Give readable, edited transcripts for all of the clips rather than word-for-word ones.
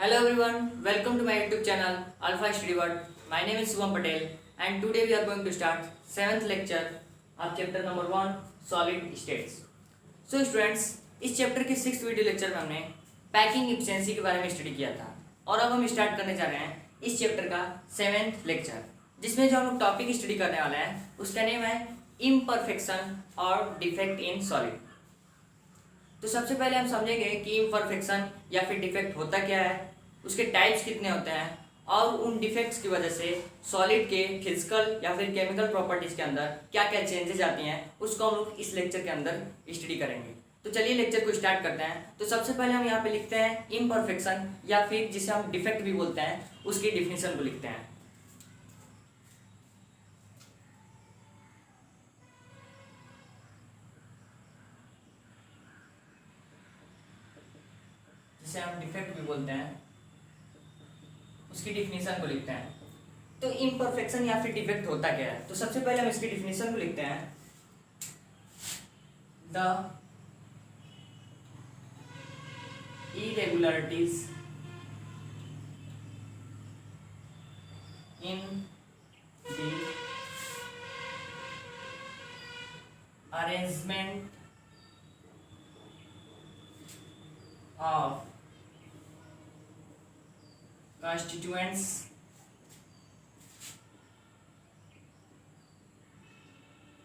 Hello everyone, welcome to my YouTube channel Alpha Study World. My name is Subham Patel and today we are going to start 7th lecture of chapter number 1 Solid States. So students, इस chapter के 6th video lecture में हमने packing efficiency के बारे में study किया था और अब हम स्टार्ट करने जा रहे हैं इस चैप्टर का 7th लेक्चर, जिसमें जो हम लोग टॉपिक स्टडी करने वाले हैं उसका नेम है इम्परफेक्शन और डिफेक्ट इन सॉलिड। तो सबसे पहले हम समझेंगे कि इम्परफेक्शन या फिर डिफेक्ट होता क्या है, उसके टाइप्स कितने होते हैं और उन डिफेक्ट्स की वजह से सॉलिड के फिजिकल या फिर केमिकल प्रॉपर्टीज के अंदर क्या क्या चेंजेस आती हैं, उसको हम लोग इस लेक्चर के अंदर स्टडी करेंगे। तो चलिए लेक्चर को स्टार्ट करते हैं। तो सबसे पहले हम यहाँ पे लिखते हैं इम्परफेक्शन या फिर जिसे हम डिफेक्ट भी बोलते हैं, उसकी डिफिनीशन को लिखते हैं। जिसे हम डिफेक्ट भी बोलते हैं उसकी डिफिनीशन को लिखते हैं। तो इम्परफेक्शन या फिर डिफेक्ट होता क्या है, तो सबसे पहले हम इसकी डिफिनीशन को लिखते हैं। The irregularities in the arrangement of constituents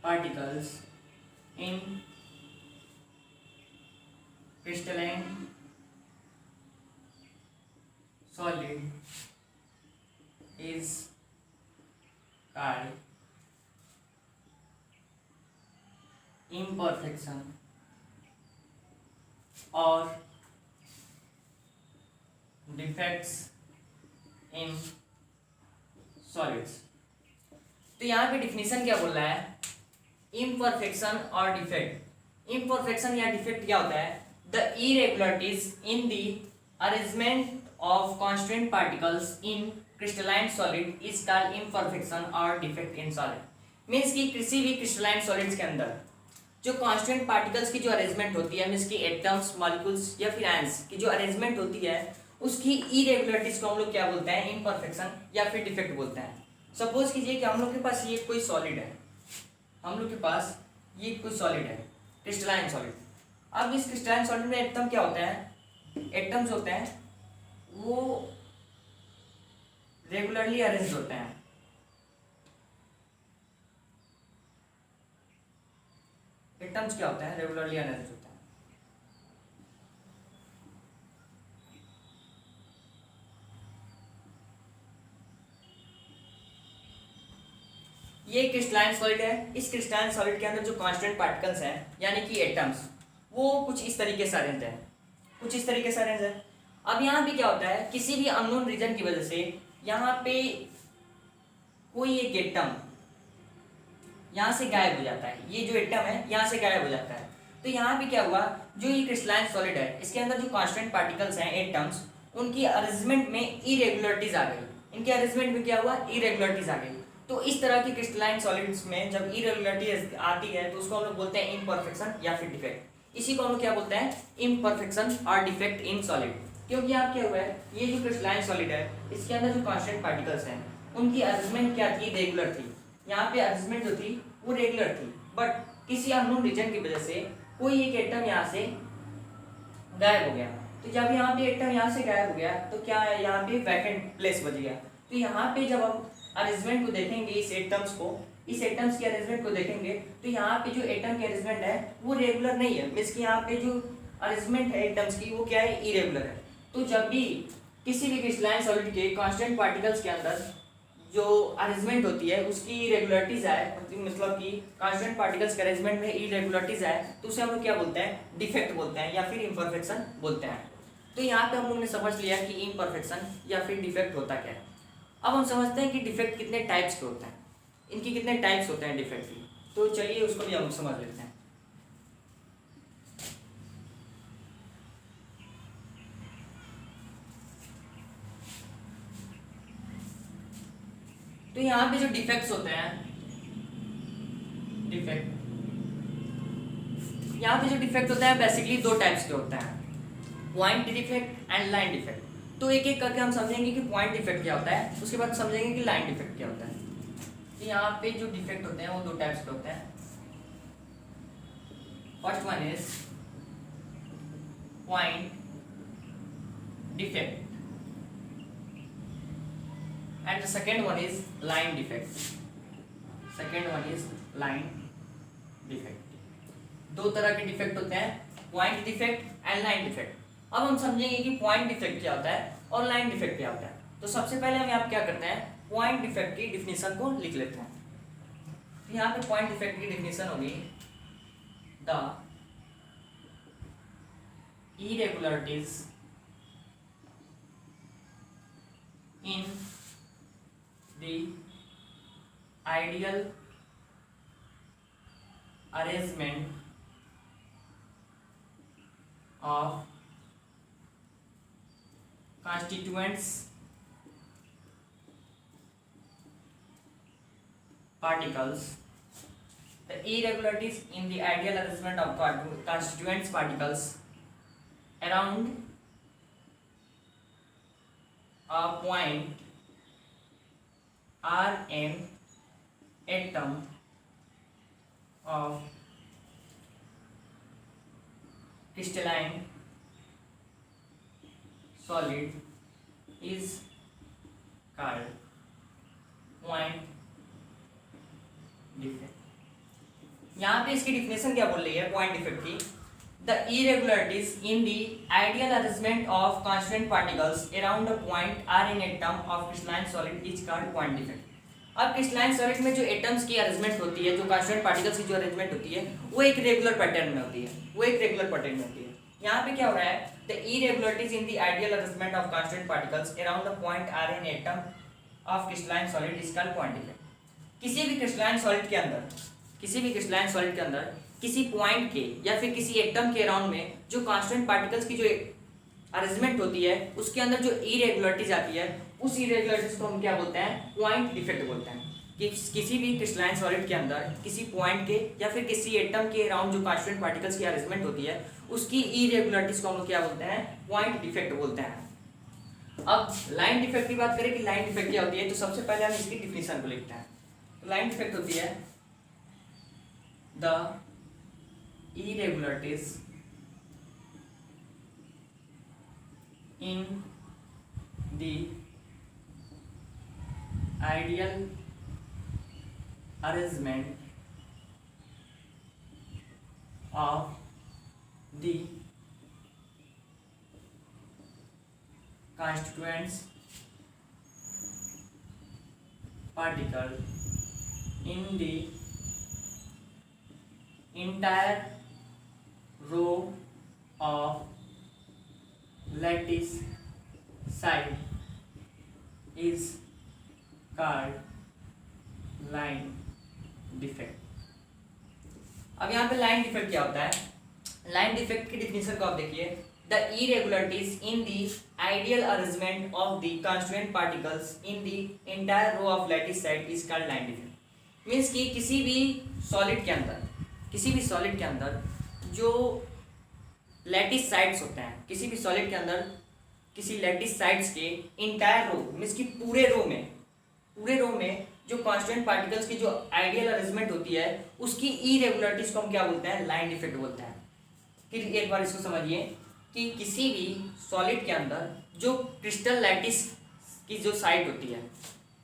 particles in crystalline solid is called imperfection or defects in solids. तो यहाँ पे डिफिनीशन क्या बोल रहा है, इम्परफेक्शन और डिफेक्ट। इम्परफेक्शन या डिफेक्ट क्या होता है, the irregularities in the arrangement of constant particles in crystalline solid is called imperfection और डिफेक्ट इन सॉलिड। मीन्स कि किसी भी क्रिस्टलाइन सॉलिड्स के अंदर जो कांस्टेंट पार्टिकल्स की जो अरेंजमेंट होती है, मीन्स की एटम्स, मॉलिक्यूल्स या फिर आयंस की जो अरेंजमेंट होती है, उसकी इरेगुलरिटीज को हम लोग क्या बोलते हैं, इम्परफेक्शन या फिर डिफेक्ट बोलते हैं। सपोज कीजिए कि हम लोग के पास ये कोई सॉलिड है, हम लोग के पास ये कोई सॉलिड है, क्रिस्टलाइन सॉलिड। अब इस क्रिस्टलाइन सॉलिड में एटम क्या होते हैं, एटम्स होते हैं वो रेगुलरली अरेंज होते हैं। एटम्स क्या होते हैं, रेगुलरली अरेंज होते हैं। ये क्रिस्टलाइन सॉलिड है। इस क्रिस्टलाइन सॉलिड के अंदर जो कांस्टेंट पार्टिकल्स हैं यानी कि एटम्स, वो कुछ इस तरीके से अरेंज है, कुछ इस तरीके से अरेंज है। अब यहाँ पे क्या होता है, किसी भी अननोन रीजन की वजह से यहाँ पे कोई एक एटम यहाँ से गायब हो जाता है। ये जो एटम है यहाँ से गायब हो जाता है। तो यहाँ पे क्या हुआ, जो ये क्रिस्टलाइन सॉलिड है इसके अंदर जो कांस्टेंट पार्टिकल्स हैं एटम्स, उनकी अरेंजमेंट में इरेगुलरिटीज आ गई। इनके अरेंजमेंट में क्या हुआ, इरेगुलरिटीज आ गई। तो इस तरह की क्रिस्टलाइन सॉलिड्स में जब इरेगुलरिटी आती है तो उसको हम लोग बोलते हैं इम्परफेक्शन या फिर डिफेक्ट। इसी को हम लोग क्या बोलते हैं, इम्परफेक्शन और डिफेक्ट इन सॉलिड। क्योंकि यहाँ क्या हुआ है, ये जो क्रिस्टलाइन सॉलिड है इसके अंदर जो कांस्टेंट पार्टिकल्स हैं उनकी अरेंजमेंट क्या थी, रेगुलर थी। यहाँ पे अरेंजमेंट जो थी वो रेगुलर थी, बट किसी अननोन रीजन की वजह से कोई एक एटम यहाँ से गायब हो गया। तो जब यहाँ पे एटम यहाँ से गायब हो गया तो क्या है, यहाँ पे वैकेंट प्लेस बच गया। तो यहाँ पे जब हम अरेंजमेंट को देखेंगे, इस एटम्स को, इस एटम्स की अरेंजमेंट को देखेंगे तो यहाँ पे जो एटम की अरेंजमेंट है वो रेगुलर नहीं है। मीन्स कि यहाँ पे जो अरेंजमेंट है एटम्स की वो क्या है, इरेगुलर है। तो जब भी किसी भी क्रिस्टलाइन सॉलिड के कांस्टेंट पार्टिकल्स के अंदर जो अरेंजमेंट होती है उसकी इरेगुलरिटीज आए, मतलब कि कांस्टेंट पार्टिकल्स के अरेंजमेंट में इरेगुलरिटीज आए, तो उसे हम लोग क्या बोलते हैं, डिफेक्ट बोलते हैं या फिर इम्परफेक्शन बोलते हैं। तो यहाँ पे हम लोग ने समझ लिया कि इम्परफेक्शन या फिर डिफेक्ट होता क्या है। अब हम समझते हैं कि डिफेक्ट कितने टाइप्स के होते हैं, इनकी कितने टाइप्स होते हैं डिफेक्ट की। तो चलिए उसको भी हम समझ लेते हैं। तो यहाँ पे जो डिफेक्ट्स होते हैं, डिफेक्ट, यहाँ पे जो डिफेक्ट होता है बेसिकली दो टाइप्स के होते हैं, point defect and line defect. तो एक एक करके हम समझेंगे कि पॉइंट डिफेक्ट क्या होता है, उसके बाद समझेंगे कि लाइन डिफेक्ट क्या होता है। तो यहाँ पे जो डिफेक्ट होते हैं वो दो टाइप्स के होते हैं। First one is point defect and the second one is line defect. Second one is line defect. दो तरह के डिफेक्ट होते हैं, point defect and line defect. अब हम समझेंगे कि पॉइंट डिफेक्ट क्या होता है और लाइन डिफेक्ट क्या होता है। तो सबसे पहले हम यहाँ क्या करते हैं, पॉइंट डिफेक्ट की डिफिनीशन को लिख लेते हैं। तो यहाँ पे पॉइंट डिफेक्ट की डिफिनीशन होगी the irregularities in the ideal arrangement of constituents particles. The irregularities in the ideal arrangement of constituents particles around a point are an atom of crystalline solid is called point defect. यहाँ पे इसकी definition क्या बोल रही है point defect की, the irregularities in the ideal arrangement of constituent particles around a point are in atom of crystalline solid is called point defect. अब crystalline solid में जो एटम्स की अरेंजमेंट होती है, जो कांस्टेंट पार्टिकल्स की जो अरेंजमेंट होती है, वो एक रेगुलर पैटर्न में होती है, वो एक रेगुलर पैटर्न में होती है। यहाँ पे क्या हो रहा है, the irregularities in the ideal arrangement of constant particles around a point are in atom of crystalline solid is called point defect. किसी भी क्रिस्टलाइन सॉलिड के अंदर, किसी भी क्रिस्टलाइन सॉलिड के अंदर किसी पॉइंट के या फिर किसी एटम के अराउंड में जो कांस्टेंट पार्टिकल्स की जो अरेंजमेंट होती है, उसके अंदर जो इरेगुलरिटीज आती है, उस इरेगुलरिटीज को हम क्या बोलते हैं, पॉइंट डिफेक्ट बोलते हैं। कि किसी भी क्रिस्टलाइन सॉलिड के अंदर किसी पॉइंट के या फिर किसी एटम के अराउंड जो कांस्टेंट पार्टिकल्स की अरेंजमेंट होती है, उसकी इरेगुलरिटीज को हम क्या बोलते हैं, पॉइंट डिफेक्ट बोलते हैं। अब लाइन डिफेक्ट की बात करें कि लाइन डिफेक्ट क्या होती है, तो सबसे पहले हम इसकी डिफिनीशन को लिखते हैं। तो लाइन डिफेक्ट होती है the irregularities in the ideal arrangement of the constituents particle in the entire row of lattice side is called line defect. अब यहाँ पे लाइन डिफेक्ट क्या होता है, लाइन डिफेक्ट की डिफिनीशन को आप देखिए, the irregularities in the ideal arrangement of the constituent particles in the entire row of lattice side is called line defect. Means कि किसी भी सॉलिड के अंदर, किसी भी सॉलिड के अंदर जो लैटिस साइड्स होते हैं, किसी भी सॉलिड के अंदर किसी लैटिस साइड्स के इंटायर रो मीन्स कि पूरे रो में जो कांस्टेंट पार्टिकल्स की जो आइडियल अरेंजमेंट होती है, उसकी इरेगुलरिटीज को हम क्या बोलते हैं, लाइन डिफेक्ट बोलते हैं। फिर एक बार इसको समझिए कि किसी भी सॉलिड के अंदर जो क्रिस्टल लैटिस की जो साइड होती है,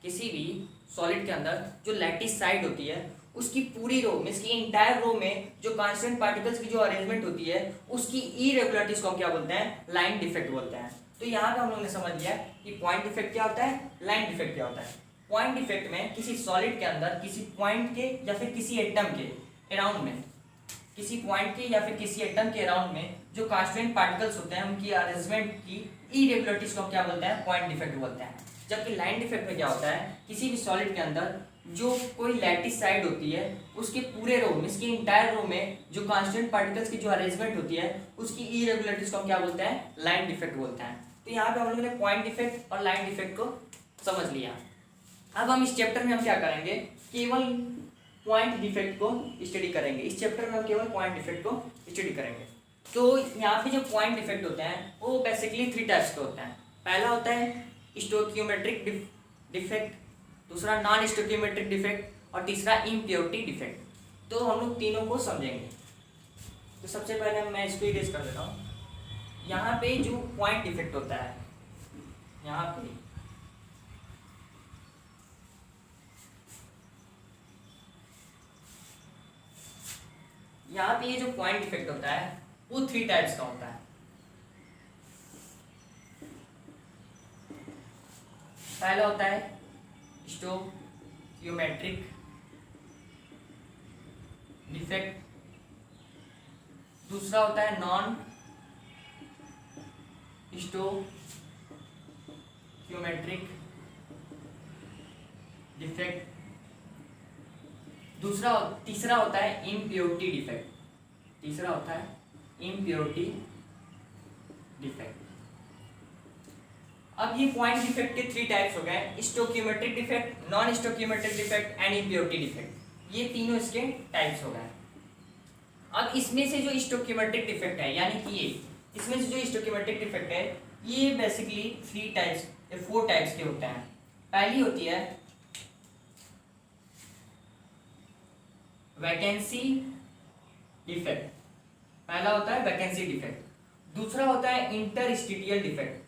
किसी भी सॉलिड के अंदर जो लैटिस साइड होती है, उसकी पूरी रो मीन्स की इंटायर रो में जो कांस्टेंट पार्टिकल्स की जो अरेंजमेंट होती है, उसकी इरेगुलरिटीज को हम क्या बोलते हैं, लाइन डिफेक्ट बोलते हैं। तो यहाँ पे हम लोगों ने समझ लिया कि पॉइंट डिफेक्ट क्या होता है, लाइन डिफेक्ट क्या होता है। पॉइंट डिफेक्ट में किसी सॉलिड के अंदर किसी पॉइंट के या फिर किसी एटम के अराउंड में, किसी पॉइंट के या फिर किसी एटम के अराउंड में जो कांस्टेंट पार्टिकल्स होते हैं, उनकी अरेंजमेंट की इरेगुलरिटीज को हम क्या बोलते हैं, पॉइंट डिफेक्ट बोलते हैं। जबकि लाइन डिफेक्ट में क्या होता है, किसी भी सॉलिड के अंदर जो कोई लैटिस साइड होती है, उसके पूरे रो मीन्स की इंटायर रो में जो कांस्टेंट पार्टिकल्स की जो अरेंजमेंट होती है, उसकी इरेगुलरिटीज को हम क्या बोलते हैं, लाइन डिफेक्ट बोलते हैं। तो यहाँ पे हम लोगों ने पॉइंट डिफेक्ट और लाइन डिफेक्ट को समझ लिया। अब हम इस चैप्टर में हम क्या करेंगे, केवल पॉइंट डिफेक्ट को स्टडी करेंगे। इस चैप्टर में हम केवल पॉइंट डिफेक्ट को स्टडी करेंगे। तो यहाँ पे जो पॉइंट डिफेक्ट होते हैं वो बेसिकली 3 टाइप्स के होते हैं। पहला होता है स्टोकियोमेट्रिक डिफेक्ट, दूसरा नॉन स्टोकियोमेट्रिक डिफेक्ट और तीसरा इम्प्योरिटी डिफेक्ट। तो हम लोग तीनों को समझेंगे। तो सबसे पहले मैं इसको इरेज कर देता हूँ। यहाँ पे जो पॉइंट डिफेक्ट होता है, यहाँ पे ये जो पॉइंट डिफेक्ट होता है वो 3 टाइप्स का होता है। पहला होता है स्टोकियोमेट्रिक डिफेक्ट, दूसरा होता है नॉन स्टोकियोमेट्रिक डिफेक्ट, तीसरा होता है इम्प्योरिटी डिफेक्ट, अब ये पॉइंट डिफेक्ट के 3 टाइप्स हो गए, stoichiometric defect, non stoichiometric defect and impurity defect. ये तीनों इसके टाइप्स हो गए। अब इसमें से जो स्टोकियोमेट्रिक डिफेक्ट है, यानी कि इसमें से जो स्टोकियोमेट्रिक डिफेक्ट है ये बेसिकली 4 टाइप्स के होते हैं। पहली होती है वैकेंसी डिफेक्ट, पहला होता है वैकेंसी डिफेक्ट, दूसरा होता है इंटरस्टिशियल डिफेक्ट,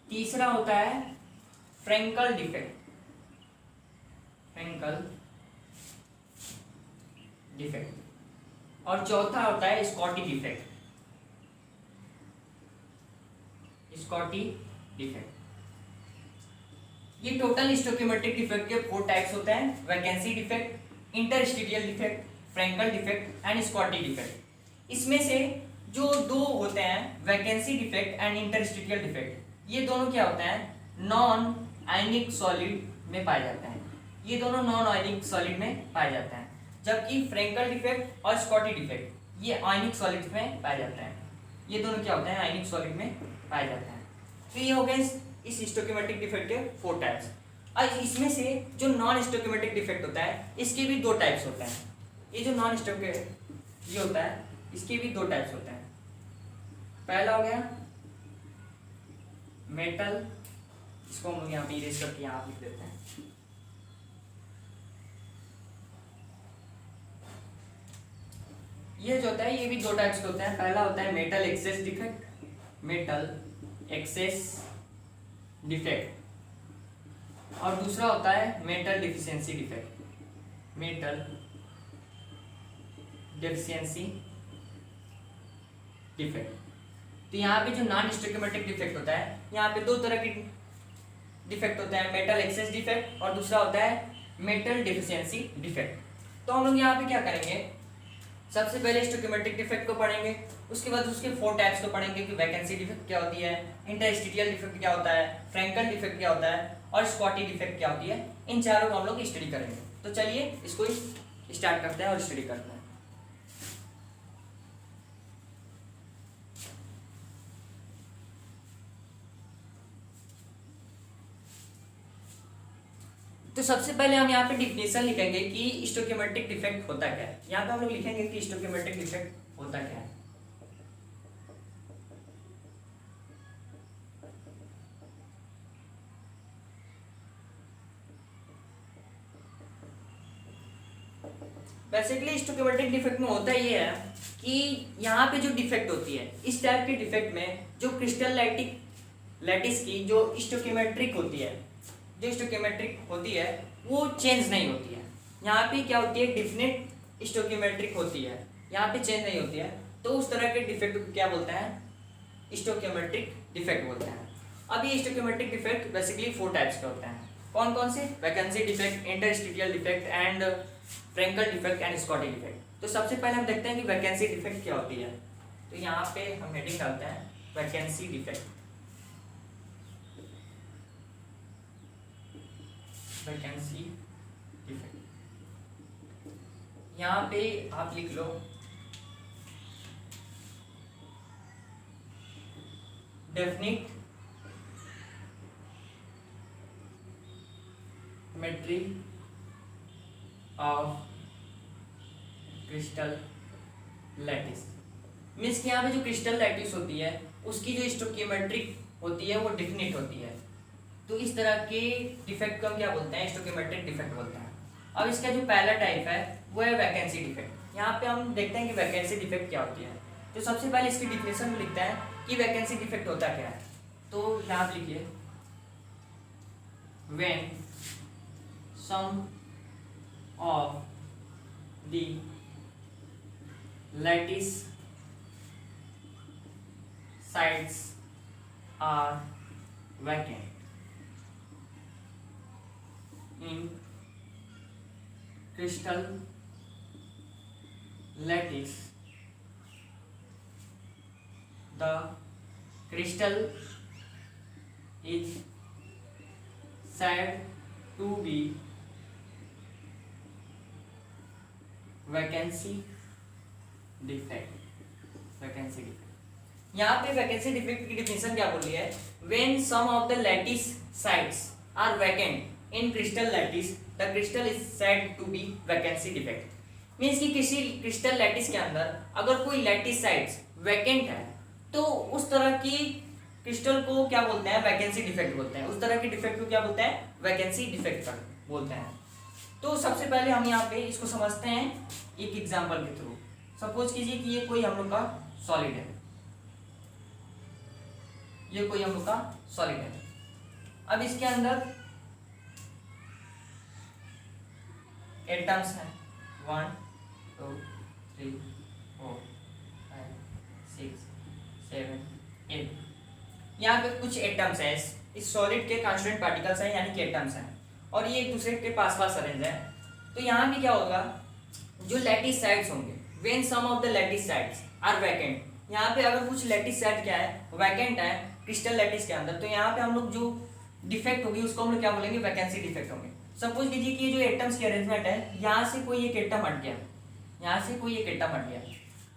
तीसरा होता है फ्रेंकल डिफेक्ट, और चौथा होता है स्कॉटी डिफेक्ट। ये टोटल स्टोकियोमेट्रिक डिफेक्ट के 4 टाइप्स होते हैं, vacancy defect, interstitial defect, Frenkel defect and Schottky defect. इसमें से जो 2 होते हैं vacancy defect and interstitial defect, ये दोनों क्या होते हैं, नॉन आयनिक सॉलिड में पाए जाते हैं। ये दोनों नॉन आयनिक सॉलिड में पाए जाते हैं, जबकि फ्रेंकल डिफेक्ट और स्कॉटी डिफेक्ट ये आयनिक सॉलिड में पाए जाते हैं। ये दोनों क्या होते हैं, आयनिक सॉलिड में पाए जाते हैं। तो ये हो गए इस स्टोकियोमेट्रिक डिफेक्ट के 4 टाइप्स। और इसमें से जो नॉन स्टोकियोमेट्रिक डिफेक्ट होता है इसके भी 2 टाइप्स होते हैं। ये जो नॉन स्टोकियोमेट्रिक ये होता है इसके भी 2 टाइप्स होते हैं। पहला हो गया मेटल, इसको हम लोग यहाँ पे इरेज करके यहाँ लिख देते हैं। ये जो होता है ये भी 2 टाइप्स के होते हैं। पहला होता है मेटल एक्सेस डिफेक्ट, और दूसरा होता है मेटल डिफिशियंसी डिफेक्ट। तो यहाँ पे जो नॉन स्टोकियोमेट्रिक डिफेक्ट होता है, यहाँ पे 2 तरह के डिफेक्ट होते हैं, मेटल एक्सेस डिफेक्ट और दूसरा होता है मेटल डिफिशियंसी डिफेक्ट। तो हम लोग यहाँ पे क्या करेंगे, सबसे पहले स्टोकियोमेट्रिक डिफेक्ट को पढ़ेंगे, उसके बाद उसके 4 टाइप्स को पढ़ेंगे कि वैकेंसी डिफेक्ट क्या होती है, इंटरस्टिशियल डिफेक्ट क्या होता है, फ्रेंकल डिफेक्ट क्या होता है और स्कॉटी डिफेक्ट क्या होती है। इन चारों को हम लोग स्टडी करेंगे। तो चलिए इसको स्टार्ट करते हैं और स्टडी करते हैं। तो सबसे पहले हम यहाँ पे डिफिनेशन लिखेंगे कि स्टोकियोमेट्रिक डिफेक्ट होता क्या है। यहाँ पे हम लोग लिखेंगे कि स्टोकियोमेट्रिक डिफेक्ट होता क्या है। बेसिकली स्टोकियोमेट्रिक डिफेक्ट में होता ये है कि यहाँ पे जो डिफेक्ट होती है, इस टाइप के डिफेक्ट में जो क्रिस्टल लैटिस की जो स्टोकियोमेट्रिक होती है वो चेंज नहीं होती है। यहाँ पे क्या होती है, डिफिनिट स्टोकियोमेट्रिक होती है, यहाँ पे चेंज नहीं होती है। तो उस तरह के डिफेक्ट को क्या बोलते हैं, स्टोकियोमेट्रिक डिफेक्ट बोलते हैं। अब ये स्टोकियोमेट्रिक डिफेक्ट बेसिकली 4 टाइप्स के होते हैं। कौन कौन से, vacancy defect, interstitial defect and Frenkel defect and Schottky defect. तो सबसे पहले हम देखते हैं कि वैकेंसी डिफेक्ट क्या होती है। तो यहाँ पे हम हेडिंग डालते हैं वैकेंसी डिफेक्ट। यहाँ पे आप लिख लो डेफिनिट मेट्री ऑफ क्रिस्टल लैटिस। मीन्स कि यहाँ पे जो क्रिस्टल लैटिस होती है उसकी जो स्टोकियोमेट्रिक होती है वो डिफिनिट होती है। तो इस तरह के डिफेक्ट को हम क्या बोलते हैं, स्टोकियोमेट्रिक डिफेक्ट बोलते हैं। अब इसका जो पहला टाइप है वो है वैकेंसी डिफेक्ट। यहाँ पे हम देखते हैं कि वैकेंसी डिफेक्ट क्या होती है। तो सबसे पहले इसकी डिफिनेशन में लिखते हैं कि वैकेंसी डिफेक्ट होता क्या है। तो यहाँ पे लिखिए when some of the lattice sides are vacant in crystal lattice, the crystal is said to be vacancy defect। यहाँ पे वैकेंसी डिफेक्ट की डिफिनेशन क्या बोल रही है, when some of the lattice sides are vacant in crystal lattice the crystal is said to be vacancy defect. Means कि किसी crystal lattice के अंदर अगर कोई लैटिस साइड्स वैकेंट है तो उस तरह की क्रिस्टल को क्या बोलते हैं, वैकेंसी डिफेक्ट बोलते हैं। उस तरह की डिफेक्ट को क्या बोलते हैं, वैकेंसी डिफेक्ट बोलते हैं। तो सबसे पहले हम यहाँ पे इसको समझते हैं एक एग्जाम्पल के थ्रू। सपोज कीजिए कि ये कोई हम लोग का सॉलिड है, ये कोई हम लोग का सॉलिड है। अब इसके अंदर एटम्स हैं 1 2 3 4 5 6 7 8। यहाँ पे कुछ एटम्स हैं, इस सॉलिड के कांस्टेंट पार्टिकल्स हैं यानी कि एटम्स हैं, और ये एक दूसरे के पास पास अरेंज है। तो यहाँ भी क्या होगा, जो लैटिस साइड्स होंगे, when some of the lattice sides are vacant, यहाँ पे अगर कुछ लैटिस साइड क्या है, वैकेंट है क्रिस्टल लैटिस के अंदर, तो यहाँ पे हम लोग जो डिफेक्ट होगी उसको हम लोग क्या बोलेंगे, वैकेंसी डिफेक्ट होंगे। सपोज कीजिए कि ये जो एटम्स की अरेंजमेंट है, यहाँ से कोई एक एटम हट गया, यहाँ से कोई एक एटम हट गया,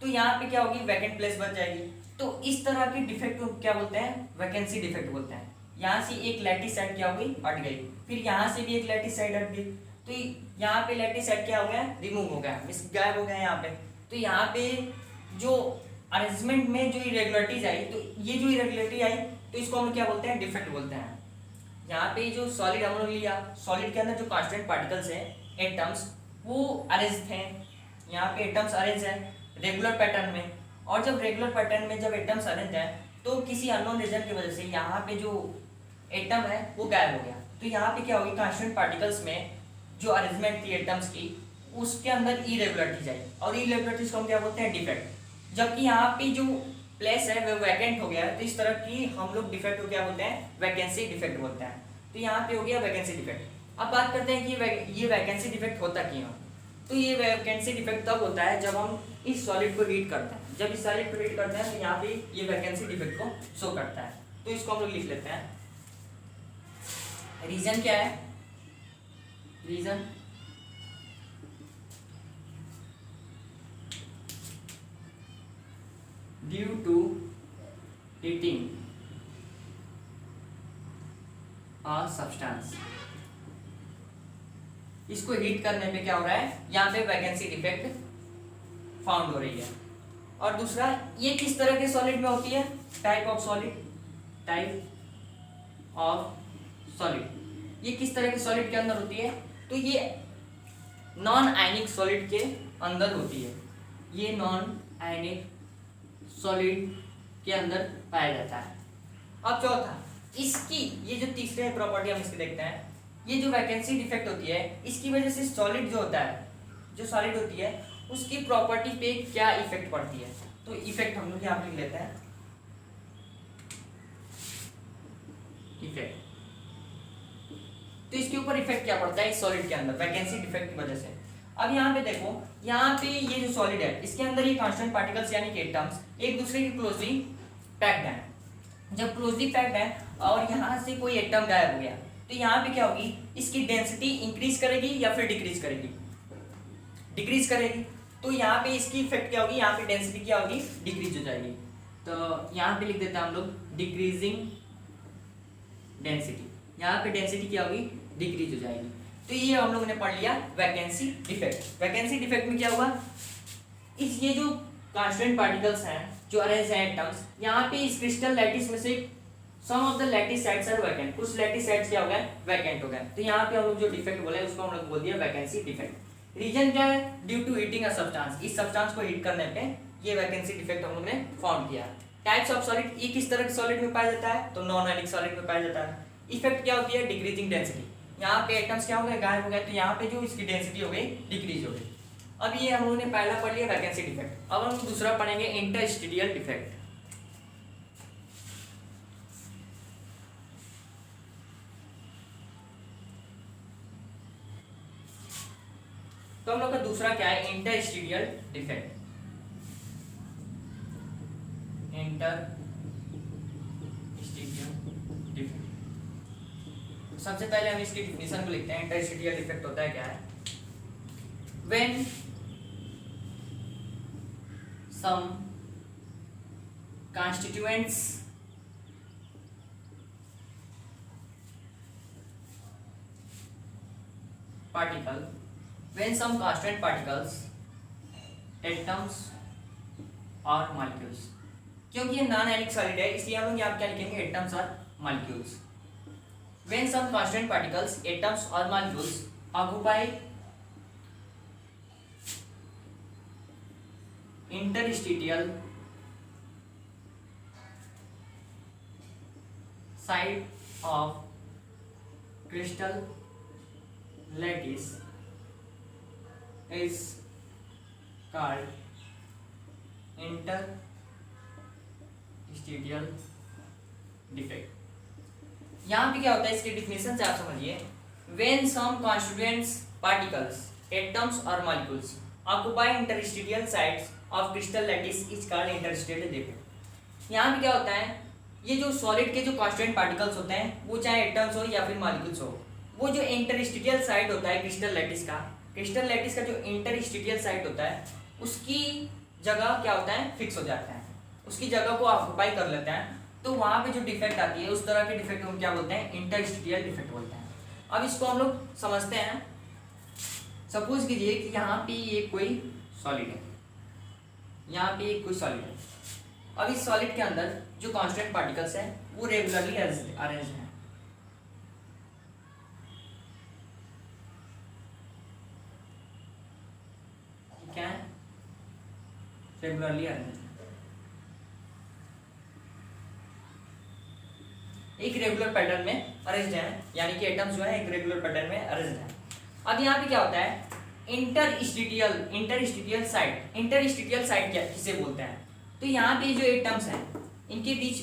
तो यहाँ पे क्या होगी, वैकेंट प्लेस बच जाएगी। तो इस तरह के डिफेक्ट को क्या बोलते हैं, वैकेंसी डिफेक्ट बोलते हैं। यहाँ से एक लैटिस साइड क्या हो गई, हट गई, फिर यहाँ से भी एक लैटिस साइड हट गई, तो यहाँ पे लैटिस साइड क्या हो गया, रिमूव हो गया, मिस गायब हो गया यहाँ पे। तो यहाँ पे जो अरेंजमेंट में जो इरेगुलरिटीज आई, तो ये जो इरेगुलरिटी आई तो इसको हम क्या बोलते हैं, डिफेक्ट बोलते हैं। यहाँ पे जो सॉलिड हम लोग लिया, सॉलिड के अंदर जो कांस्टेंट पार्टिकल्स हैं एटम्स, वो अरेंज थे, यहाँ पे एटम्स अरेंज है रेगुलर पैटर्न में, और जब रेगुलर पैटर्न में जब एटम्स अरेंज है तो किसी अननोन रीजन की वजह से यहाँ पे जो एटम है वो गायब हो गया। तो यहाँ पे क्या होगी, कांस्टेंट पार्टिकल्स में जो अरेंजमेंट थी एटम्स की उसके अंदर इरेगुलरिटीज आई, और इरेगुलरिटीज को हम क्या बोलते हैं, डिफेक्ट। जबकि यहाँ पे जो प्लेस है वो वैकेंट हो गया है, तो इस तरह की हम लोग डिफेक्ट को क्या बोलते हैं, वैकेंसी डिफेक्ट बोलते हैं। तो यहाँ पे हो गया वैकेंसी डिफेक्ट। अब बात करते हैं कि ये वैकेंसी डिफेक्ट होता क्यों। तो ये वैकेंसी डिफेक्ट तब होता है जब हम इस सॉलिड को हीट करते हैं। जब इस सॉलिड को हीट करते हैं तो यहाँ पे ये वैकेंसी डिफेक्ट को शो करता है। तो इसको हम लोग लिख लेते हैं, रीजन क्या है, reason due to heating a substance. इसको हीट करने पे क्या हो रहा है, यहाँ पे वैकेंसी डिफेक्ट फाउंड हो रही है। और दूसरा, ये किस तरह के सॉलिड में होती है, type of solid, type of solid, ये किस तरह के सॉलिड के अंदर होती है, तो ये नॉन आयनिक सॉलिड के अंदर होती है, ये नॉन आयनिक सॉलिड के अंदर पाया जाता है। अब चौथा, इसकी ये जो तीसरे प्रॉपर्टी हम इसकी देखते हैं, ये जो वैकेंसी डिफेक्ट होती है इसकी वजह से सॉलिड जो होता है, जो सॉलिड होती है उसकी प्रॉपर्टी पे क्या इफेक्ट पड़ती है। तो इफेक्ट हम लोग यहाँ पे लिख लेते हैं, इफेक्ट। तो इसके ऊपर इफेक्ट क्या पड़ता है इस सॉलिड के अंदर वैकेंसी डिफेक्ट की वजह से। अब यहाँ पे देखो, यहाँ पे ये जो सॉलिड है इसके अंदर ये कांस्टेंट पार्टिकल्स यानी कि एटम्स एक दूसरे के क्लोजली पैक्ड हैं। जब क्लोजली पैक्ड है और यहाँ से कोई एटम गायब हो गया, तो यहाँ पे क्या होगी, इसकी डेंसिटी इंक्रीज करेगी या फिर डिक्रीज करेगी, डिक्रीज करेगी। तो यहाँ पे इसकी इफेक्ट क्या होगी, यहाँ पे डेंसिटी क्या होगी, डिक्रीज हो जाएगी। तो यहाँ पे लिख देते हैं हम लोग डिक्रीजिंग डेंसिटी, यहाँ पे डेंसिटी क्या होगी, डिक्रीज हो जाएगी। तो ये हम लोगों ने पढ़ लिया वैकेंसी डिफेक्ट। वैकेंसी डिफेक्ट में क्या हुआ, इस ये जो कांस्टेंट पार्टिकल्स हैं जो अरेंज हैं एटम्स, यहाँ पे इस क्रिस्टल लैटिस में से some of the lattice sides are vacant, कुछ लैटिस साइड्स क्या हो गए, वैकेंट हो गए। तो यहाँ पे हम लोग जो डिफेक्ट बोले उसको हम लोग बोल दिया वैकेंसी डिफेक्ट। रीजन क्या है, due to heating a substance, इस सब्सटेंस को हीट करने पे ये वैकेंसी डिफेक्ट हम लोग ने फाउंड किया। टाइप्स ऑफ सॉलिड, ये किस तरह के सॉलिड में पाया जाता है, तो नॉन आयनिक सॉलिड में पाया जाता है। इफेक्ट क्या होती है, डिक्रीजिंग डेंसिटी, यहाँ पे एटम्स क्या हो गए, गायब हो गए, तो यहाँ पे जो इसकी डेंसिटी हो गई डिक्रीज हो गई। अब ये हम लोगों ने पहला पढ़ लिया वैकेंसी डिफेक्ट। अब हम दूसरा पढ़ेंगे इंटरस्टीडियल डिफेक्ट। तो हम लोग का दूसरा क्या है, इंटरस्टीडियल डिफेक्ट। इंटरस्टीडियल डिफेक्ट, सबसे पहले हम इसकी डिफिनेशन को लिखते हैं। इंटरस्टीडियल डिफेक्ट होता है क्या है, when some constituents particle, when some constituent particles, atoms और molecules, क्योंकि ये नॉन आयनिक सॉलिड है इसलिए हम लोग यहाँ क्या लिखेंगे, एटम्स और molecules. when some constituent particles, atoms और molecules occupy interstitial side of crystal lattice is called interstitial defect। यहाँ पे क्या होता है, इसके डिफिनेशन से आप समझिए। when some constituents particles, atoms और molecules occupy interstitial sides of crystal lattice is called interstitial defect। यहाँ पे क्या होता है, ये जो सॉलिड के जो कांस्टेंट पार्टिकल्स होते हैं वो चाहे एटम्स हो या फिर मॉलिक्यूल्स हो, वो जो इंटरस्टिशियल साइड होता है क्रिस्टल लैटिस का जो इंटरस्टिशियल साइड होता है उसकी जगह क्या होता है, फिक्स हो जाता है, उसकी जगह को ऑक्युपाई कर लेता है। तो वहाँ पे जो डिफेक्ट आती है उस तरह के डिफेक्ट हम क्या बोलते हैं, इंटरस्टिशियल डिफेक्ट बोलते हैं। अब इसको हम लोग समझते हैं। सपोज कीजिए कि यहाँ पे ये कोई सॉलिड है, यहाँ पे कोई सॉलिड है। अब इस सॉलिड के अंदर जो कांस्टेंट पार्टिकल्स हैं वो रेगुलरली अरेंज हैं। क्या है, रेगुलरली अरेंज, एक रेगुलर पैटर्न में अरेंज्ड है, यानी कि एटम्स जो है एक रेगुलर पैटर्न में अरेंज्ड है। अब यहाँ पे क्या होता है, इंटरस्टिशियल साइड क्या किसे बोलते हैं, तो यहाँ पे जो एटम्स हैं इनके बीच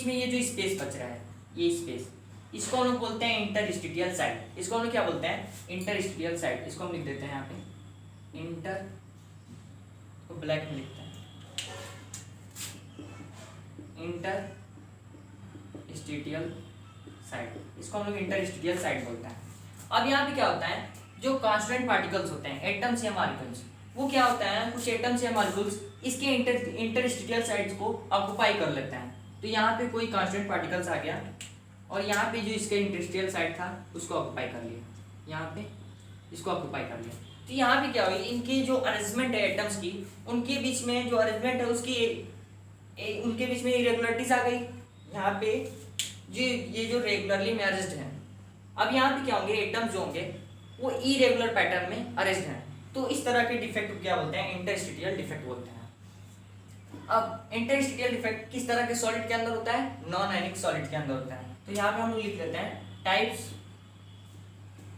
में ये जो स्पेस बच रहा है, ये स्पेस, इसको हम लोग बोलते हैं इंटरस्टिशियल साइड। इसको हम लोग क्या बोलते हैं, इंटरस्टिशियल साइड। इसको हम लिख देते हैं यहाँ पे इंटर, तो ब्लैक में लिखते हैं इंटरस्टिशियल साइड, इसको हम लोग इंटरस्टिशियल साइड बोलते हैं। अब यहाँ पे क्या होता है, जो कांस्टेंट पार्टिकल्स होते हैं एटम्स या मॉलिक्यूल्स, वो क्या होता है, कुछ एटम्स या मॉलिक्यूल्स इसके इंटरस्टिशियल साइड्स को ऑक्युपाई कर लेते हैं। तो यहाँ पे कोई कांस्टेंट पार्टिकल्स आ गया और यहाँ पे जो इसका इंटरस्टिशियल साइड था उसको ऑक्युपाई कर लिया, यहाँ पे इसको ऑक्युपाई कर लिया। तो यहाँ पे क्या हुई, इनकी जो अरेंजमेंट है एटम्स की, उनके बीच में जो अरेंजमेंट है उसकी उनके बीच में इरेगुलरिटीज आ गई। यहाँ पे ये जो रेगुलरली में अरेंज्ड हैं, अब यहाँ पे क्या होंगे, एटम्स जो होंगे वो इरेगुलर पैटर्न में अरेंज्ड हैं। तो इस तरह के डिफेक्ट को क्या बोलते हैं, इंटरस्टिशियल डिफेक्ट बोलते हैं। अब इंटरस्टिशियल डिफेक्ट किस तरह के सॉलिड के अंदर होता है, नॉन आयनिक सॉलिड के अंदर होता है। तो यहाँ पे हम लोग लिख लेते हैं टाइप्स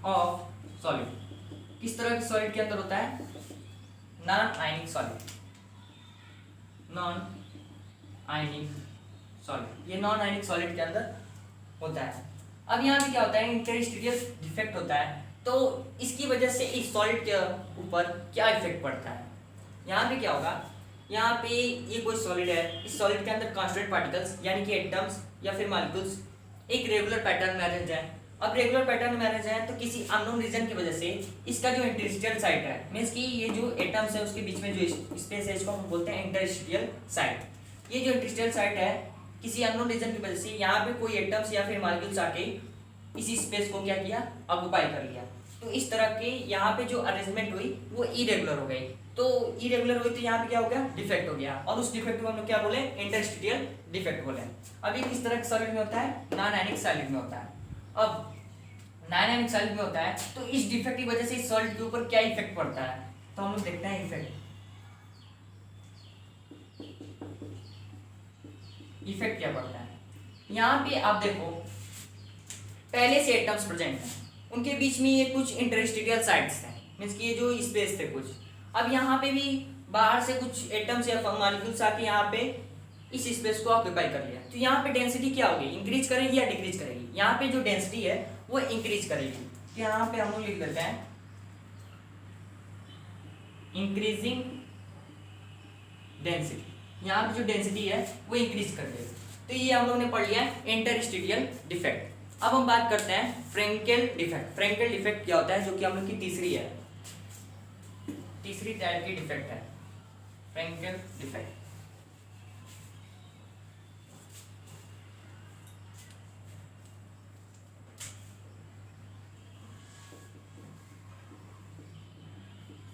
ऑफ सॉलिड, किस तरह के सॉलिड के अंदर होता है, non ionic solid, non ionic solid, ये नॉन आयनिक सॉलिड के अंदर होता है। अब यहाँ पे क्या होता है, इंटरस्टिशियल डिफेक्ट होता है, तो इसकी वजह से इस सॉलिड के ऊपर क्या इफेक्ट पड़ता है। यहाँ पे क्या होगा, यहाँ पे ये कोई सॉलिड है, इस सॉलिड के अंदर कांस्टेंट पार्टिकल्स यानी कि एटम्स या फिर मॉलिक्यूल्स एक रेगुलर पैटर्न में अरेंज है। अब रेगुलर पैटर्न में अरेंज है तो किसी अननोन रीजन की वजह से इसका जो इंटरस्टिशियल साइड है, मींस कि ये जो एटम्स है उसके बीच में जो स्पेस है इसको हम बोलते हैं इंटरस्टिशियल साइड। ये जो इंटरस्टिशियल साइड है किसी अननोन रीजन की वजह से यहाँ पे कोई एटम्स या फिर मॉलिक्यूल्स आके इसी स्पेस को क्या किया, ऑक्युपाई कर लिया। तो इस तरह के यहाँ पे जो अरेंजमेंट हुई वो इरेगुलर हो गई। तो इरेगुलर हुई तो यहाँ पे क्या हो गया, डिफेक्ट हो गया, और उस डिफेक्ट को हम लोग क्या बोले, इंटरस्टिशियल डिफेक्ट बोले। अब ये किस तरह के सॉलिड में होता है, नॉन आयनिक सॉलिड में होता है। अब नॉन आयनिक सॉलिड में होता है तो इस डिफेक्ट की वजह से इस सॉलिड के ऊपर क्या इफेक्ट पड़ता है, तो हम लोग देखते हैं इफेक्ट क्या पड़ता है। यहाँ पे आप देखो पहले से एटम्स प्रेजेंट हैं, उनके बीच में ये कुछ इंटरस्टिशियल साइड्स थे, मीन्स कि ये जो स्पेस थे कुछ। अब यहाँ पे भी बाहर से कुछ एटम्स या मॉलिक्यूल्स आके यहाँ पे इस स्पेस को ऑक्यूपाई कर लिया, तो यहाँ पे डेंसिटी क्या होगी, इंक्रीज करेगी या डिक्रीज करेगी। यहाँ पे जो डेंसिटी है वो इंक्रीज करेगी, तो यहाँ पे हम लोग लिख देते हैं इंक्रीजिंग डेंसिटी। यहाँ पे जो डेंसिटी है वो इंक्रीज कर देगी। तो ये हम लोग ने पढ़ लिया इंटरस्टिशियल डिफेक्ट। अब हम बात करते हैं फ्रेंकेल डिफेक्ट। फ्रेंकेल डिफेक्ट क्या होता है, जो कि हम लोग की तीसरी टाइप की डिफेक्ट है, फ्रेंकेल डिफेक्ट।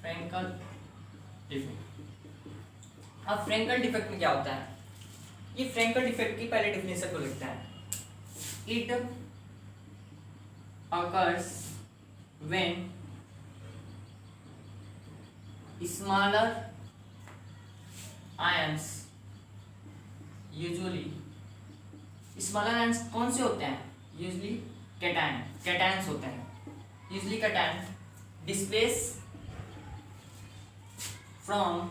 Frenkel defect. अब फ्रेंकल डिफेक्ट में क्या होता है, ये फ्रेंकल डिफेक्ट की पहले डेफिनेशन को लिखते हैं। It occurs when smaller ions usually smaller ions कौन से होते हैं, usually cations होते हैं, usually cation displace from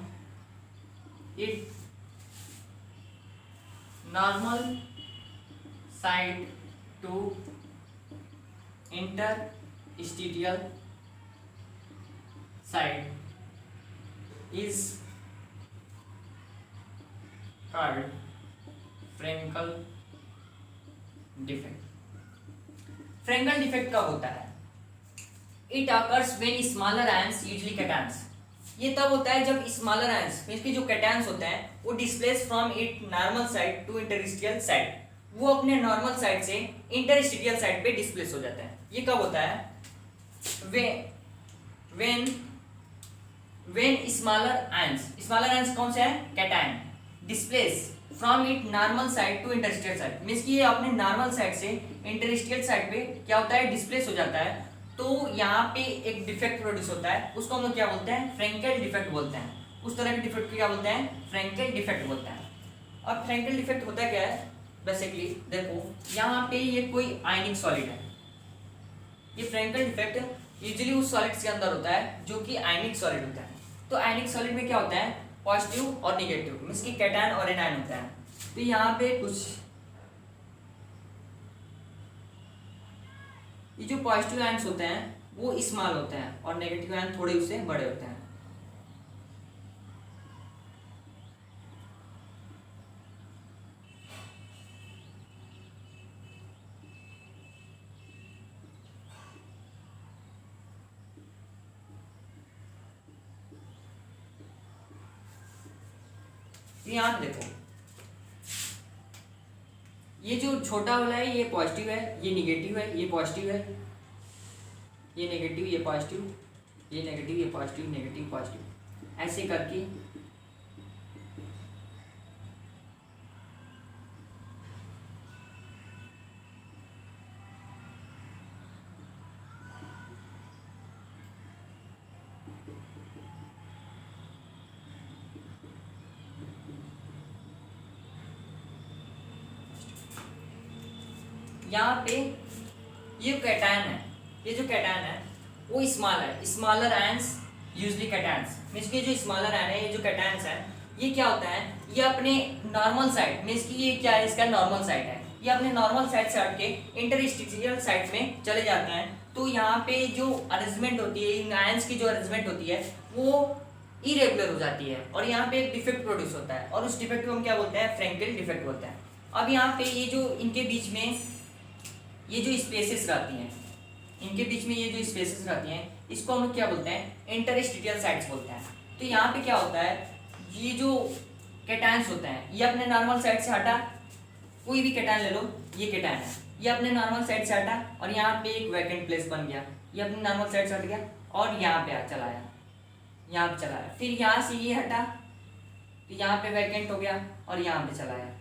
its normal side to interstitial side is called Frenkel defect. Frenkel defect कब होता है, it occurs when smaller ions usually cations। ये तब होता है जब स्मॉलर आयंस मींस कि जो कैटायंस होते हैं वो displace from it normal side to interstitial side, वो अपने नॉर्मल साइड से इंटरस्टिशियल साइड पे डिस्प्लेस हो जाते हैं। ये कब होता है, व्हेन स्मॉलर आयंस कौन से हैं, cation, displace from it normal side to interstitial side, means कि ये अपने नॉर्मल साइड से इंटरस्टिशियल साइड पे क्या होता है, डिस्प्लेस हो जाता है। तो यहाँ पे एक डिफेक्ट प्रोड्यूस होता है, उसको हम लोग क्या बोलते हैं, फ्रेंकेल डिफेक्ट बोलते हैं। उस तरह के डिफेक्ट को क्या बोलते हैं, फ्रेंकेल डिफेक्ट बोलते हैं। अब फ्रेंकेल डिफेक्ट होता क्या है, बेसिकली देखो यहाँ पे ये कोई आयनिक सॉलिड है, ये फ्रेंकेल डिफेक्ट यूजुअली उस सॉलिड्स के अंदर होता है जो कि आयनिक सॉलिड होता है। तो आयनिक सॉलिड में क्या होता है, पॉजिटिव और निगेटिव, मींस कि कैटायन और एनायन होता है। तो यहाँ पे कुछ ये जो पॉजिटिव आयंस होते हैं वो स्मॉल होते हैं और नेगेटिव आयन थोड़े उससे बड़े होते हैं। यहाँ पे देखो ये जो छोटा वाला है ये पॉजिटिव है, ये निगेटिव है, ये पॉजिटिव है, ये नेगेटिव, ये पॉजिटिव, ये नेगेटिव, ये पॉजिटिव, नेगेटिव, पॉजिटिव, ऐसे करके यहाँ पे ये कैटायन है, ये जो कैटायन है वो स्मॉल है, smaller ions usually cations, means कि जो स्मॉलर आयन है ये जो कैटायंस है ये क्या होता है, ये अपने नॉर्मल साइड मींस कि ये क्या है, इसका नॉर्मल साइड है, ये अपने नॉर्मल साइड से हट के इंटरस्टिशियल साइड में चले जाते हैं। तो यहाँ पे जो अरेंजमेंट होती है, इन आयंस की जो अरेंजमेंट होती है वो इरेगुलर हो जाती है और यहाँ पे एक डिफेक्ट प्रोड्यूस होता है और उस डिफेक्ट को हम क्या बोलते हैं, फ्रेंकेल डिफेक्ट बोलते हैं। अब यहाँ पे ये जो इनके बीच में ये जो स्पेसेस रहती हैं, इनके बीच में ये जो स्पेसेस रहती हैं इसको हम लोग क्या बोलते हैं, इंटरस्टिशियल साइड्स बोलते हैं। तो यहाँ पे क्या होता है, ये जो कैटायंस होते हैं ये अपने नॉर्मल साइड से हटा, कोई भी कैटायन ले लो, ये कैटायन है, ये अपने नॉर्मल साइड से हटा और यहाँ पे एक वैकेंट प्लेस बन गया, ये अपने नॉर्मल साइड से हट गया और यहाँ पे चला आया, यहाँ पे चला आया, फिर यहाँ से ये हटा तो यहाँ पे वैकेंट हो गया और यहाँ पे चला आया।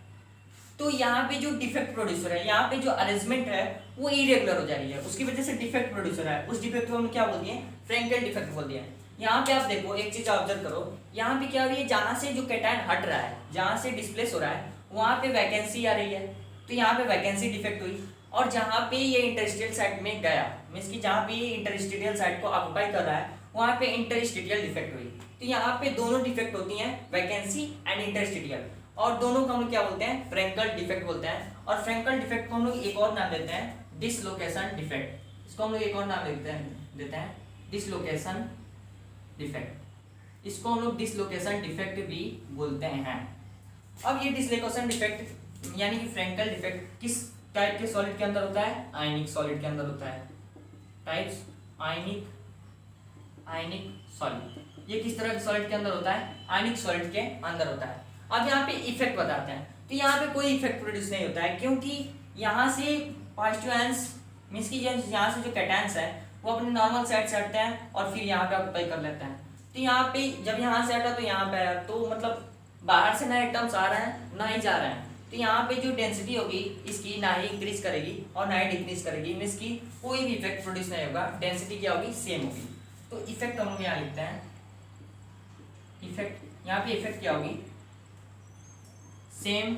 तो यहाँ पे जो डिफेक्ट प्रोड्यूसर है, यहाँ पे जो अरेंजमेंट है वो इरेगुलर हो जा रही है, उसकी वजह से डिफेक्ट प्रोड्यूसर है। उस डिफेक्ट को हम क्या बोल दिए, फ्रेंकेल डिफेक्ट बोल दिया। यहाँ पे आप देखो एक चीज ऑब्जर्व करो, यहाँ पे क्या हो रही है, जहाँ से जो कैटायन हट रहा है, जहाँ से डिस्प्लेस हो रहा है, वहाँ पे वैकेंसी आ रही है, तो यहाँ पे वैकेंसी डिफेक्ट हुई। और जहाँ पे ये इंटरस्टिशियल साइट में गया, मीन्स कि जहाँ पे ये इंटरस्टिशियल साइट को ऑक्युपाई कर रहा है, वहाँ पे इंटरस्टिशियल डिफेक्ट हुई। तो यहाँ पे दोनों डिफेक्ट होती हैं, वैकेंसी एंड इंटरस्टिशियल, और दोनों को हम लोग क्या बोलते हैं, फ्रेंकल डिफेक्ट बोलते हैं। और फ्रेंकल डिफेक्ट को हम लोग एक और नाम देते हैं, डिसलोकेशन डिफेक्ट। इसको हम लोग एक और नाम देते हैं डिसलोकेशन डिफेक्ट। इसको हम लोग डिसलोकेशन डिफेक्ट भी बोलते हैं। अब ये डिसलोकेशन डिफेक्ट यानी कि फ्रेंकल डिफेक्ट किस टाइप के सॉलिड के अंदर होता है, आयनिक सॉलिड के अंदर होता है। टाइप्स आयनिक सॉलिड, ये किस तरह के सॉलिड के अंदर होता है, आयनिक सॉलिड के अंदर होता है। अब यहाँ पे इफेक्ट बताते हैं, तो यहाँ पे कोई इफेक्ट प्रोड्यूस नहीं होता है, क्योंकि यहाँ से पॉजिटिव आयंस मीन्स की यहाँ से जो कैटायंस है वो अपने नॉर्मल साइड से हटते हैं और फिर यहाँ पे ऑक्युपाई कर लेते हैं। तो यहाँ पे जब यहाँ से हटा तो यहाँ पे आया, तो मतलब बाहर से ना एटम्स आ रहे हैं ना ही जा रहे हैं, तो यहाँ पे जो डेंसिटी होगी इसकी ना ही इंक्रीज करेगी और ना ही डिक्रीज करेगी, मीन्स की कोई भी इफेक्ट प्रोड्यूस नहीं होगा, डेंसिटी क्या होगी, सेम होगी। तो इफेक्ट हम लोग यहाँ लिखते हैं, इफेक्ट यहाँ पे इफेक्ट क्या होगी, सेम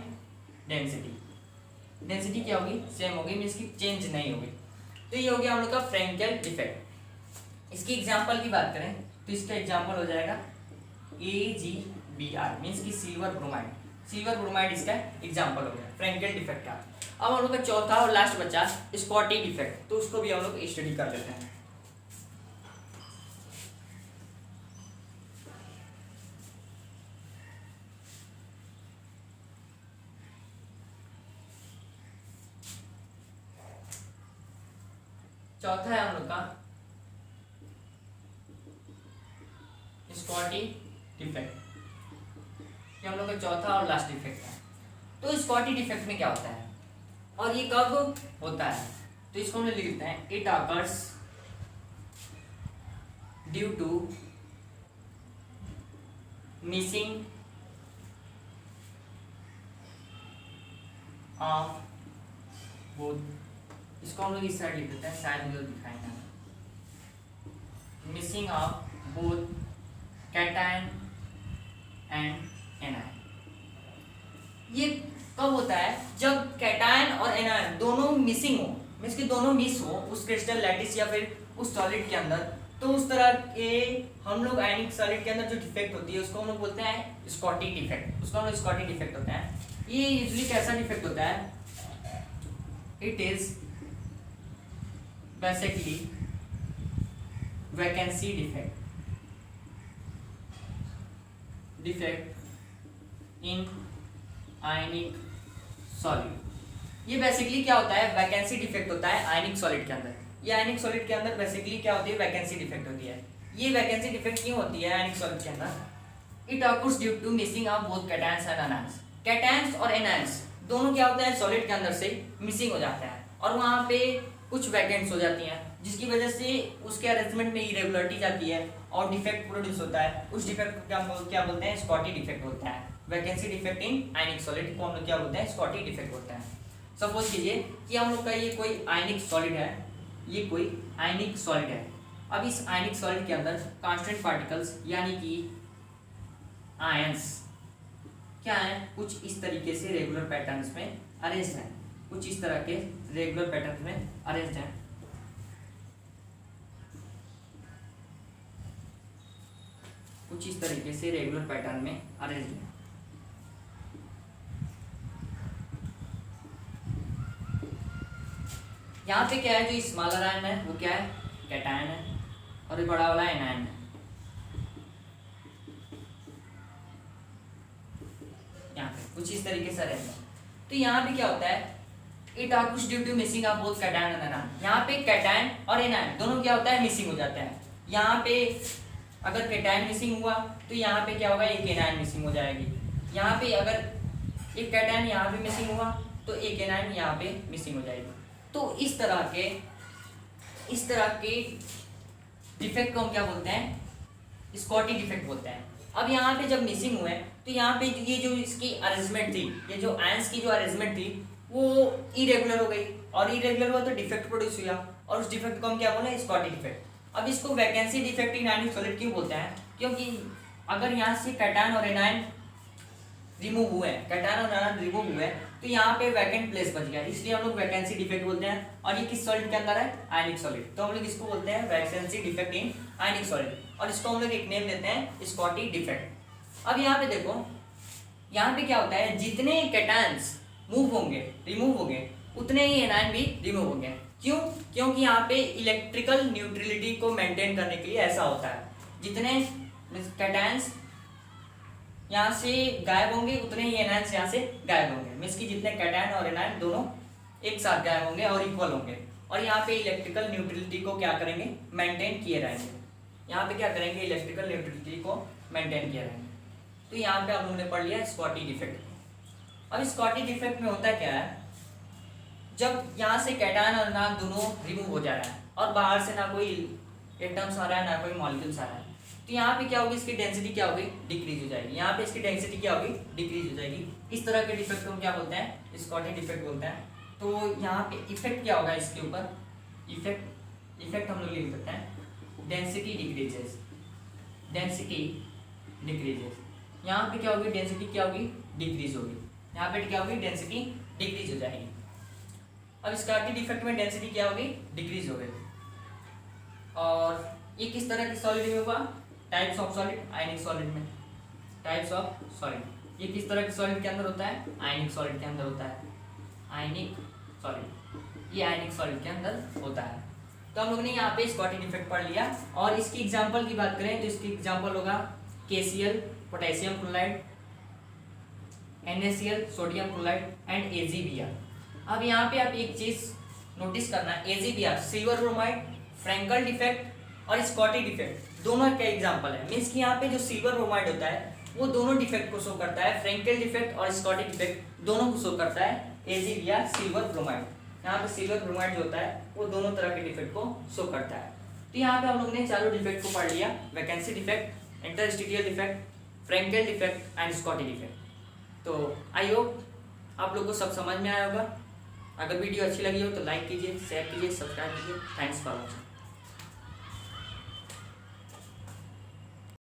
डेंसिटी, डेंसिटी क्या होगी, सेम होगी, मीन्स की चेंज नहीं होगी। तो ये हो गया हम लोग का फ्रेंकेल डिफेक्ट। इसकी एग्जांपल की बात करें तो इसका एग्जांपल हो जाएगा AgBr मीन्स की सिल्वर ब्रोमाइड। सिल्वर ब्रोमाइड इसका एग्जांपल हो गया फ्रेंकेल डिफेक्ट का। अब हम लोग का चौथा और लास्ट बचा स्कॉटी डिफेक्ट, तो उसको भी हम लोग स्टडी कर लेते हैं। चौथा है हम लोग का स्कॉटी डिफेक्ट, ये हम लोग का चौथा और लास्ट डिफेक्ट है। तो स्कॉटी डिफेक्ट में क्या होता है और ये कब होता है, तो इसको हम लोग लिखते हैं it occurs due to missing of both. इसको हम लोग इस साइड लिख देते हैं, शायद मुझे दिखाएंगे, missing of both cation and anion. ये कब होता है, जब कैटायन और एनायन दोनों मिसिंग हो, मीन्स कि दोनों मिस हो उस क्रिस्टल लैटिस या फिर उस सॉलिड के अंदर, तो उस तरह के हम लोग आयनिक सॉलिड के अंदर जो डिफेक्ट होती है उसको हम लोग बोलते हैं स्कॉटी डिफेक्ट। उसको हम लोग स्कॉटी डिफेक्ट होता है। ये यूजुअली कैसा डिफेक्ट होता है, it is basically vacancy defect in ionic solid. ये बेसिकली क्या होता है, वैकेंसी डिफेक्ट होता है आयनिक सॉलिड के अंदर। ये आयनिक सॉलिड के अंदर बेसिकली क्या होती है, वैकेंसी डिफेक्ट होती है। ये वैकेंसी डिफेक्ट क्यों होती है आयनिक सॉलिड के अंदर, it occurs due to missing of both cations and anions. Cations और एनायंस दोनों क्या होता है, सॉलिड के अंदर से मिसिंग हो जाते हैं और वहाँ पे कुछ वैकेंट्स हो जाती हैं, जिसकी वजह से उसके अरेंजमेंट में इरेगुलरिटी जाती है और डिफेक्ट प्रोड्यूस होता है। उस डिफेक्ट को क्या बोलते हैं, स्कॉटी डिफेक्ट बोलते हैं। Vacancy defect in ionic solid को हम लोग क्या बोलते हैं, स्कॉटी डिफेक्ट बोलते हैं। सपोज कीजिए कि हम लोग का ये कोई आयनिक सॉलिड है, ये कोई आयनिक सॉलिड है। अब इस आयनिक सॉलिड के अंदर कांस्टेंट पार्टिकल्स यानी कि आयंस क्या है, कुछ इस तरीके से रेगुलर पैटर्न्स में अरेंज हैं, कुछ इस तरह के रेगुलर पैटर्न में अरेंज हैं। कुछ इस तरीके से रेगुलर पैटर्न में अरेंज हैं। यहाँ पे क्या है, जो स्मॉलर आयन है वो क्या है, कैटायन है, और ये बड़ा वाला एनायन है। यहाँ पे कुछ इस तरीके से अरेंज है। तो यहाँ पे क्या होता है, it occurs due to missing of both cation and anion. यहाँ पे कैटायन और एनायन दोनों क्या होता है, मिसिंग हो जाते हैं। यहाँ पे अगर कैटायन मिसिंग हुआ तो यहाँ पे क्या होगा, एक एनायन मिसिंग हो जाएगी। यहाँ पे अगर एक कैटायन यहाँ पे मिसिंग हुआ तो एक एनायन यहाँ पे मिसिंग हो जाएगी। तो इस तरह के डिफेक्ट को हम क्या बोलते हैं, स्कॉटी डिफेक्ट बोलते हैं। अब यहाँ पे जब मिसिंग हुए तो यहाँ पे ये जो इसकी अरेंजमेंट थी, ये जो आयंस की जो अरेंजमेंट थी वो इरेगुलर हो गई, और इरेगुलर हुआ तो डिफेक्ट प्रोड्यूस हुआ, और उस डिफेक्ट को हम क्या बोले, स्कॉटी डिफेक्ट। अब इसको vacancy defect in ionic solid क्यों बोलते हैं, क्योंकि अगर यहाँ से कैटायन और एनायन रिमूव हुए, कैटायन और एनायन रिमूव हुए तो यहाँ पे वैकेंट प्लेस बच गया, इसलिए हम लोग वैकेंसी डिफेक्ट बोलते हैं। और ये किस सॉलिड के अंदर है, आयनिक सॉलिड, तो हम लोग इसको बोलते हैं vacancy defect in ionic solid, और इसको हम लोग एक नेम देते हैं स्कॉटी डिफेक्ट। अब यहाँ पे देखो, यहाँ पे क्या होता है, जितने कैटायंस मूव होंगे, रिमूव होंगे, उतने ही एनायन भी रिमूव होंगे। क्यों, क्योंकि यहाँ पे इलेक्ट्रिकल न्यूट्रलिटी को मेंटेन करने के लिए ऐसा होता है, जितने कैटायंस यहाँ से गायब होंगे उतने ही एनायंस यहाँ से गायब होंगे, मीन्स कि जितने कैटायन और एनायन दोनों एक साथ गायब होंगे और इक्वल होंगे, और यहाँ पे इलेक्ट्रिकल न्यूट्रलिटी को क्या करेंगे, मेंटेन किए रहेंगे। यहाँ पे क्या करेंगे, इलेक्ट्रिकल न्यूट्रलिटी को मेंटेन किए रहेंगे। तो यहाँ पे हम लोगों ने पढ़ लिया स्कॉटी डिफेक्ट। अब स्कॉटी डिफेक्ट में होता क्या है, जब यहाँ से कैटायन और एनायन दोनों रिमूव हो जा रहा है और बाहर से ना कोई एटम्स आ रहा है ना कोई मॉलिक्यूल्स आ रहा है, तो यहाँ पे क्या होगी, इसकी डेंसिटी क्या होगी, डिक्रीज हो जाएगी। यहाँ पे इसकी डेंसिटी क्या होगी, डिक्रीज हो जाएगी। इस तरह के डिफेक्ट को हम क्या बोलते हैं, स्कॉटी डिफेक्ट बोलते हैं। तो यहाँ पे इफेक्ट क्या होगा इसके ऊपर, इफेक्ट हम लोग लिख सकते हैं डेंसिटी डिक्रीजेस, डेंसिटी डिक्रीजेस। यहाँ पे क्या होगी, डेंसिटी क्या होगी, डिक्रीज होगी। यहाँ पे क्या होगी, डेंसिटी डिक्रीज हो जाएगी। अब स्कॉटी डिफेक्ट में डेंसिटी क्या होगी, डिक्रीज हो गई। और ये किस तरह की सॉलिड में हुआ, types of solid, ionic solid में, टाइप्स ऑफ सॉलिड। ये किस तरह के सॉलिड के अंदर होता है, आयनिक सॉलिड के अंदर होता है, आयनिक सॉलिड, ये आयनिक सॉलिड के अंदर होता है। तो हम लोग ने यहाँ पे स्कॉटी डिफेक्ट पढ़ लिया। और इसकी एग्जांपल की बात करें तो इसकी एग्जांपल होगा KCl potassium chloride, NaCl sodium chloride and AgBr। अब यहाँ पे आप एक चीज नोटिस करना, AgBr silver bromide, Frenkel defect और स्कॉटी डिफेक्ट दोनों का एग्जांपल है। मीन्स कि यहाँ पे जो सिल्वर ब्रोमाइड होता है वो दोनों डिफेक्ट को शो करता है, फ्रैंकल डिफेक्ट और स्कॉटी डिफेक्ट दोनों को शो करता है AgBr सिल्वर ब्रोमाइड। यहाँ पे सिल्वर ब्रोमाइड जो होता है वो दोनों तरह के डिफेक्ट को शो करता है। तो यहाँ पे हम लोग ने चारों डिफेक्ट को पढ़ लिया, vacancy defect, interstitial defect, Frenkel defect and Schottky defect. तो आई होप आप लोग को सब समझ में आया होगा। अगर वीडियो अच्छी लगी हो तो लाइक कीजिए, शेयर कीजिए, सब्सक्राइब कीजिए। Thanks for watching.